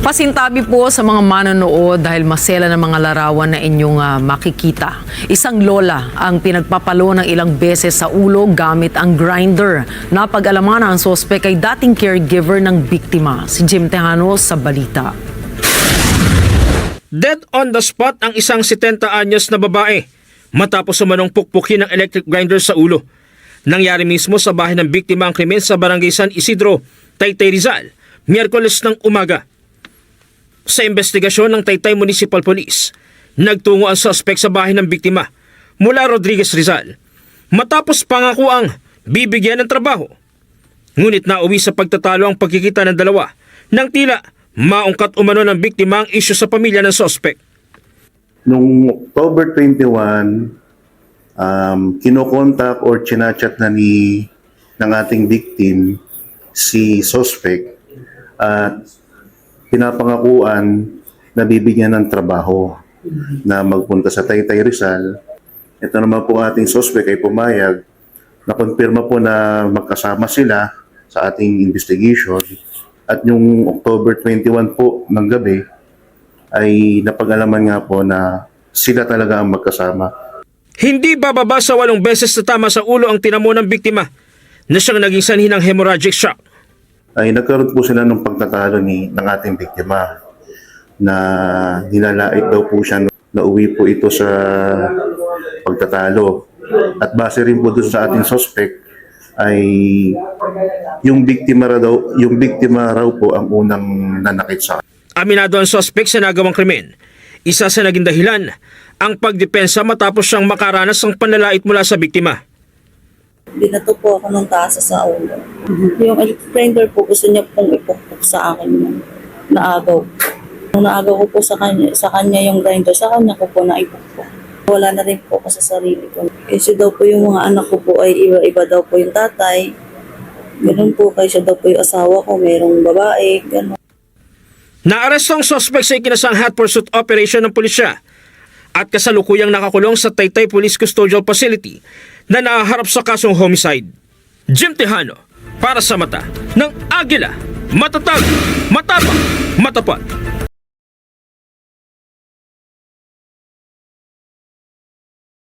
Pasintabi po sa mga manonood dahil masela ng mga larawan na inyong makikita. Isang lola ang pinagpapalo ng ilang beses sa ulo gamit ang grinder. Napag-alaman ang sospek ay dating caregiver ng biktima. Si Jim Tejano sa balita. Dead on the spot ang isang 70 anyos na babae matapos umanong pukpukin ng electric grinder sa ulo. Nangyari mismo sa bahay ng biktima ang krimen sa Barangay San Isidro, Taytay Rizal, Miyerkules ng umaga. Sa investigasyon ng Taytay Municipal Police, nagtungo ang suspect sa bahay ng biktima mula Rodriguez, Rizal. Matapos pangako ang bibigyan ng trabaho. Ngunit nauwi sa pagtatalo ang pagkikita ng dalawa nang tila maungkat umano ng biktima ang isyu sa pamilya ng suspect. Noong October 21, kinokontak or chinachat na ng ating victim si suspect at pinapangakuan na bibigyan ng trabaho na magpunta sa Taytay Rizal. Ito naman po ating suspect ay pumayag. Nakonfirma po na magkasama sila sa ating investigation. At yung October 21 po ng gabi ay napag-alaman nga po na sila talaga ang magkasama. Hindi bababa sa 8 beses na tama sa ulo ang tinamo ng biktima na siyang naging sanhi ng hemorrhagic shock. Ay nagkaroon po sila ng pagtatalo ng ating biktima na nilalait daw po siya na uwi po ito sa pagtatalo. At base rin po doon sa ating suspect ay yung biktima raw po ang unang nanakit sa kanya. Aminado ang suspect sa nagawang krimen. Isa sa naging dahilan ang pagdepensa matapos siyang makaranas ng panlalait mula sa biktima. Binato po ako ng tasa sa ulo. Yung electric grinder po gusto niya pong ipukpok sa akin ng naagaw. Nung naagaw ko po sa kanya yung grinder, sa kanya ko po naipukpok. Wala na rin po ako sa sarili ko. Kasi daw po yung mga anak ko po ay iba daw po yung tatay. Ganun po, kasi daw po yung asawa ko, mayroong babae, ganun. Naaresto ang suspect sa ikinasang hot pursuit operation ng pulisya at kasalukuyang nakakulong sa Taytay Police Custodial Facility na nahaharap sa kasong homicide. Jim Tejano, para sa mata ng Agila, matatag, matapang, matapat.